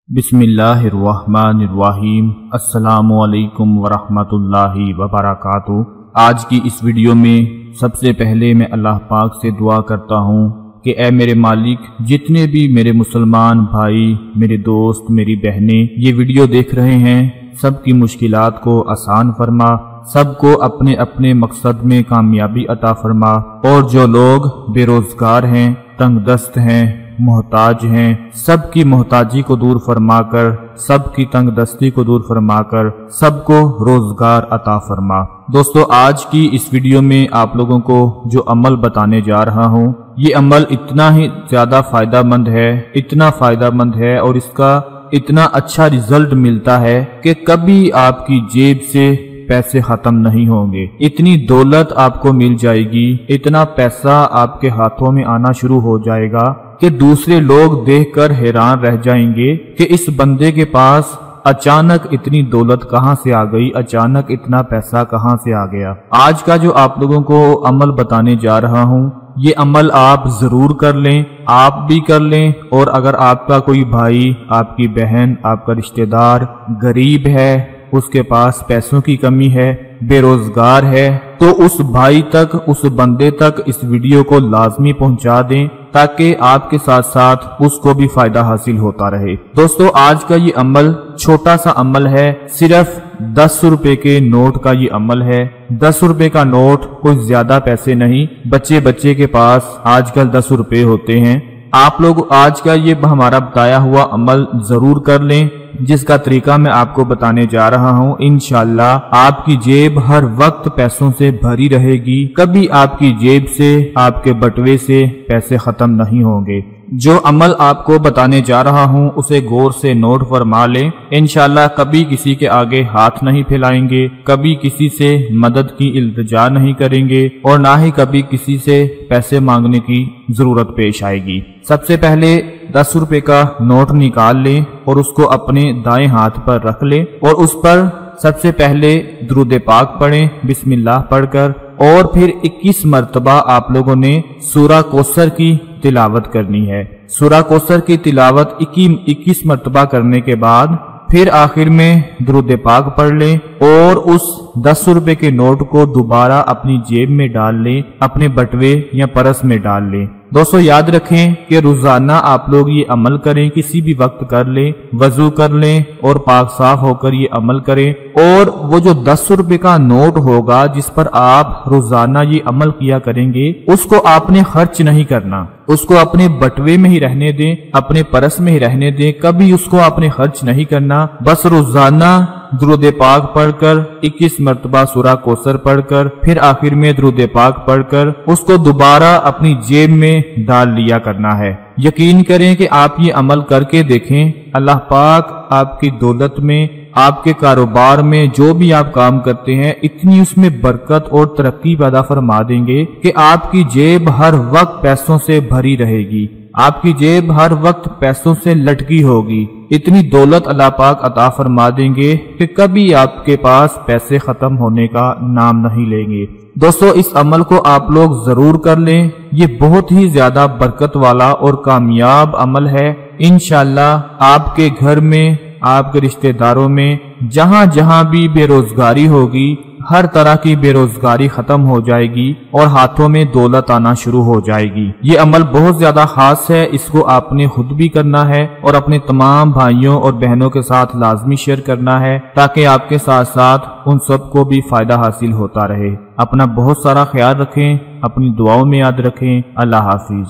बिस्मिल्लाहिर्रहमानिर्रहीम। अस्सलामु अलैकुम वरहमतुल्लाहि वबरकातुहू। आज की इस वीडियो में सबसे पहले मैं अल्लाह पाक से दुआ करता हूँ कि ऐ मेरे मालिक, जितने भी मेरे मुसलमान भाई, मेरे दोस्त, मेरी बहनें ये वीडियो देख रहे हैं, सबकी मुश्किलात को आसान फरमा, सबको अपने अपने मकसद में कामयाबी अता फरमा। और जो लोग बेरोजगार हैं, तंगदस्त हैं, मोहताज हैं, सबकी मोहताजी को दूर फरमाकर, सबकी तंगदस्ती को दूर फरमाकर सबको रोजगार अता फरमा। दोस्तों, आज की इस वीडियो में आप लोगों को जो अमल बताने जा रहा हूँ, ये अमल इतना ही ज्यादा फायदामंद है, इतना फायदामंद है और इसका इतना अच्छा रिजल्ट मिलता है कि कभी आपकी जेब से पैसे खत्म नहीं होंगे। इतनी दौलत आपको मिल जाएगी, इतना पैसा आपके हाथों में आना शुरू हो जाएगा कि दूसरे लोग देखकर हैरान रह जाएंगे कि इस बंदे के पास अचानक इतनी दौलत कहां से आ गई, अचानक इतना पैसा कहां से आ गया। आज का जो आप लोगों को अमल बताने जा रहा हूं, ये अमल आप जरूर कर लें, आप भी कर लें। और अगर आपका कोई भाई, आपकी बहन, आपका रिश्तेदार गरीब है, उसके पास पैसों की कमी है, बेरोजगार है, तो उस भाई तक, उस बंदे तक इस वीडियो को लाजमी पहुंचा दें ताकि आपके साथ साथ उसको भी फायदा हासिल होता रहे। दोस्तों, आज का ये अमल छोटा सा अमल है, सिर्फ 10 रुपए के नोट का ये अमल है। 10 रुपए का नोट कोई ज्यादा पैसे नहीं, बच्चे बच्चे के पास आजकल 10 रुपए होते हैं। आप लोग आज का ये हमारा बताया हुआ अमल जरूर कर लें, जिसका तरीका मैं आपको बताने जा रहा हूँ। इंशाअल्लाह आपकी जेब हर वक्त पैसों से भरी रहेगी, कभी आपकी जेब से, आपके बटुए से पैसे खत्म नहीं होंगे। जो अमल आपको बताने जा रहा हूँ उसे गौर से नोट फरमा लें। इंशाअल्लाह कभी किसी के आगे हाथ नहीं फैलाएंगे, कभी किसी से मदद की इल्तिजा नहीं करेंगे और ना ही कभी किसी से पैसे मांगने की जरूरत पेश आएगी। सबसे पहले 10 रुपए का नोट निकाल लें और उसको अपने दाएं हाथ पर रख लें और उस पर सबसे पहले दुरूद पाक पढ़ें, बिस्मिल्लाह पढ़कर, और फिर 21 मरतबा आप लोगों ने सूरा कौसर की तिलावत करनी है। सूरा कौसर की तिलावत 21 मरतबा करने के बाद फिर आखिर में दुरूद पाक पढ़ लें और उस 10 रुपए के नोट को दोबारा अपनी जेब में डाल लें, अपने बटुए या पर्स में डाल लें। दोस्तों, याद रखें कि रोजाना आप लोग ये अमल करें, किसी भी वक्त कर लें, वजू कर लें और पाक साफ होकर ये अमल करें। और वो जो 10 रुपए का नोट होगा जिस पर आप रोजाना ये अमल किया करेंगे, उसको आपने खर्च नहीं करना, उसको अपने बटुए में ही रहने दें, अपने पर्स में ही रहने दें, कभी उसको आपने खर्च नहीं करना। बस रोजाना दुरूद पाक पढ़कर, 21 मरतबा सूरा कौसर पढ़कर, फिर आखिर में दुरूद पाक पढ़कर उसको दोबारा अपनी जेब में डाल लिया करना है। यकीन करें कि आप ये अमल करके देखें, अल्लाह पाक आपकी दौलत में, आपके कारोबार में, जो भी आप काम करते हैं, इतनी उसमें बरकत और तरक्की पैदा फरमा देंगे कि आपकी जेब हर वक्त पैसों से भरी रहेगी, आपकी जेब हर वक्त पैसों से लटकी होगी। इतनी दौलत अल्लाह पाक अता फरमा देंगे कि कभी आपके पास पैसे खत्म होने का नाम नहीं लेंगे। दोस्तों, इस अमल को आप लोग जरूर कर लें, ये बहुत ही ज्यादा बरकत वाला और कामयाब अमल है। इंशाअल्लाह आपके घर में, आपके रिश्तेदारों में, जहाँ जहाँ भी बेरोजगारी होगी, हर तरह की बेरोजगारी खत्म हो जाएगी और हाथों में दौलत आना शुरू हो जाएगी। ये अमल बहुत ज्यादा खास है, इसको आपने खुद भी करना है और अपने तमाम भाइयों और बहनों के साथ लाजमी शेयर करना है ताकि आपके साथ साथ उन सबको भी फायदा हासिल होता रहे। अपना बहुत सारा ख्याल रखें, अपनी दुआओं में याद रखें। अल्लाह हाफिज।